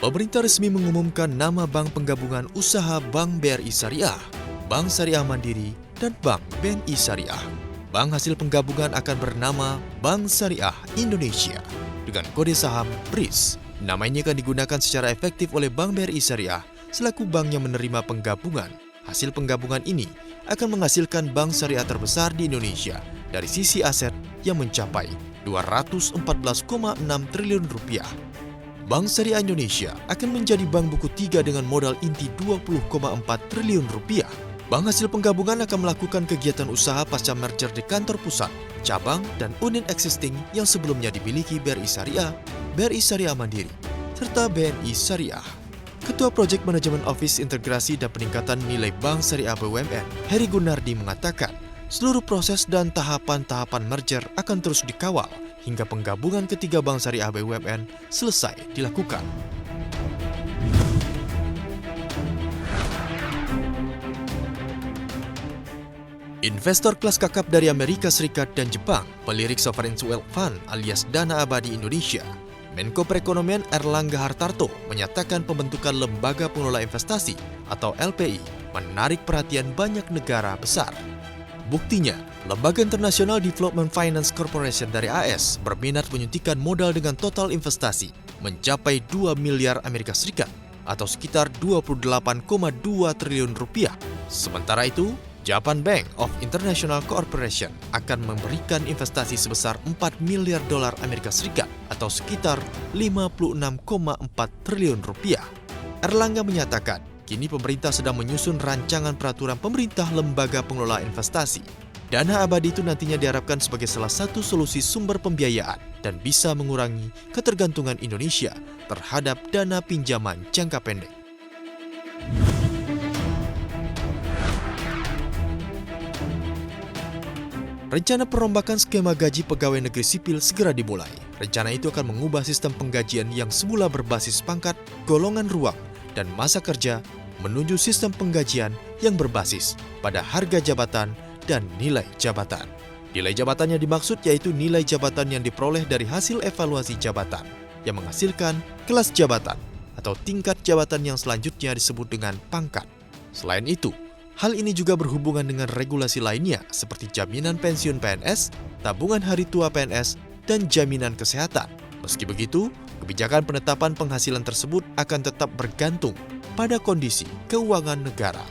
Pemerintah resmi mengumumkan nama Bank Penggabungan Usaha Bank BRI Syariah, Bank Syariah Mandiri, dan Bank BNI Syariah. Bank hasil penggabungan akan bernama Bank Syariah Indonesia dengan kode saham BRIS. Nama ini akan digunakan secara efektif oleh Bank BRI Syariah selaku bank yang menerima penggabungan. Hasil penggabungan ini akan menghasilkan bank syariah terbesar di Indonesia dari sisi aset yang mencapai 214,6 triliun rupiah. Bank Syariah Indonesia akan menjadi bank buku 3 dengan modal inti 20,4 triliun rupiah. Bank hasil penggabungan akan melakukan kegiatan usaha pasca merger di kantor pusat, cabang, dan unit existing yang sebelumnya dimiliki BRI Syariah, BRI Syariah Mandiri, serta BNI Syariah. Ketua Project Management Office Integrasi dan Peningkatan Nilai Bank Syariah BUMN, Heri Gunardi mengatakan, seluruh proses dan tahapan-tahapan merger akan terus dikawal hingga penggabungan ketiga bank syariah BUMN selesai dilakukan. Investor kelas kakap dari Amerika Serikat dan Jepang melirik Sovereign Wealth Fund alias Dana Abadi Indonesia. Menko Perekonomian Erlangga Hartarto menyatakan pembentukan Lembaga Pengelola Investasi atau LPI menarik perhatian banyak negara besar. Buktinya, Lembaga International Development Finance Corporation dari AS berminat menyuntikkan modal dengan total investasi mencapai 2 miliar Amerika Serikat atau sekitar 28,2 triliun rupiah. Sementara itu, Japan Bank of International Corporation akan memberikan investasi sebesar 4 miliar dolar Amerika Serikat atau sekitar 56,4 triliun rupiah. Erlangga menyatakan, kini pemerintah sedang menyusun rancangan peraturan pemerintah lembaga pengelola investasi. Dana abadi itu nantinya diharapkan sebagai salah satu solusi sumber pembiayaan dan bisa mengurangi ketergantungan Indonesia terhadap dana pinjaman jangka pendek. Rencana perombakan skema gaji pegawai negeri sipil segera dimulai. Rencana itu akan mengubah sistem penggajian yang semula berbasis pangkat, golongan ruang, dan masa kerja menuju sistem penggajian yang berbasis pada harga jabatan dan nilai jabatan. Nilai jabatan yang dimaksud yaitu nilai jabatan yang diperoleh dari hasil evaluasi jabatan yang menghasilkan kelas jabatan atau tingkat jabatan yang selanjutnya disebut dengan pangkat. Selain itu, hal ini juga berhubungan dengan regulasi lainnya seperti jaminan pensiun PNS, tabungan hari tua PNS, dan jaminan kesehatan. Meski begitu, kebijakan penetapan penghasilan tersebut akan tetap bergantung pada kondisi keuangan negara.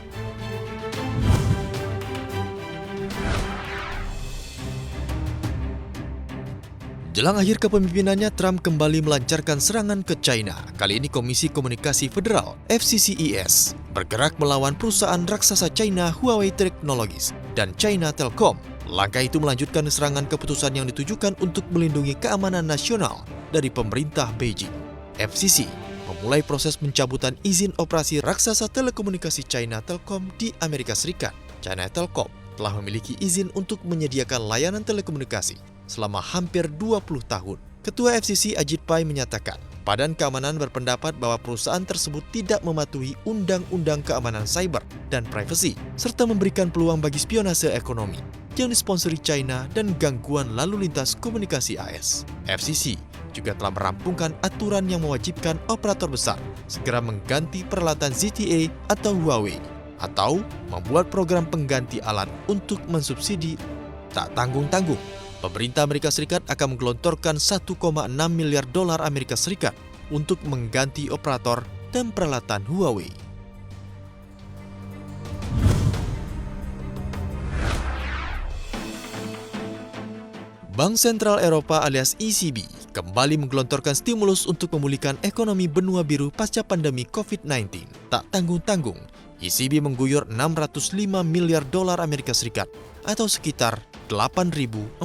Jelang akhir kepemimpinannya, Trump kembali melancarkan serangan ke China. Kali ini Komisi Komunikasi Federal (FCCES) bergerak melawan perusahaan raksasa China Huawei Technologies dan China Telecom. Langkah itu melanjutkan serangan keputusan yang ditujukan untuk melindungi keamanan nasional dari pemerintah Beijing. FCC memulai proses pencabutan izin operasi raksasa telekomunikasi China Telecom di Amerika Serikat. China Telecom telah memiliki izin untuk menyediakan layanan telekomunikasi selama hampir 20 tahun. Ketua FCC Ajit Pai menyatakan, Badan Keamanan berpendapat bahwa perusahaan tersebut tidak mematuhi Undang-Undang Keamanan Cyber dan Privasi, serta memberikan peluang bagi spionase ekonomi yang disponsori China dan gangguan lalu lintas komunikasi AS. FCC juga telah merampungkan aturan yang mewajibkan operator besar segera mengganti peralatan ZTE atau Huawei, atau membuat program pengganti alat untuk mensubsidi. Tak tanggung-tanggung, pemerintah Amerika Serikat akan menggelontorkan 1,6 miliar dolar Amerika Serikat untuk mengganti operator dan peralatan Huawei. Bank Sentral Eropa alias ECB kembali menggelontorkan stimulus untuk memulihkan ekonomi benua biru pasca pandemi COVID-19. Tak tanggung-tanggung, ECB mengguyur 605 miliar dolar Amerika Serikat atau sekitar 8.400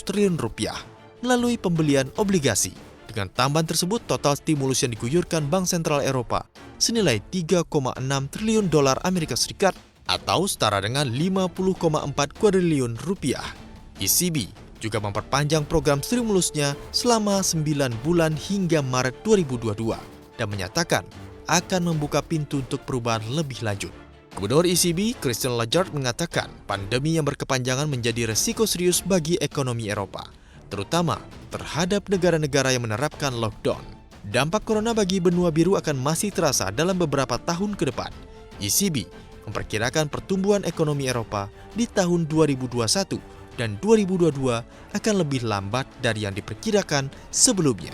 triliun rupiah melalui pembelian obligasi. Dengan tambahan tersebut, total stimulus yang diguyurkan Bank Sentral Eropa senilai 3,6 triliun dolar Amerika Serikat atau setara dengan 50,4 kuadriliun rupiah. ECB juga memperpanjang program stimulusnya selama 9 bulan hingga Maret 2022 dan menyatakan akan membuka pintu untuk perubahan lebih lanjut. Gubernur ECB, Christine Lagarde mengatakan pandemi yang berkepanjangan menjadi resiko serius bagi ekonomi Eropa, terutama terhadap negara-negara yang menerapkan lockdown. Dampak corona bagi benua biru akan masih terasa dalam beberapa tahun ke depan. ECB memperkirakan pertumbuhan ekonomi Eropa di tahun 2021 dan 2022 akan lebih lambat dari yang diperkirakan sebelumnya.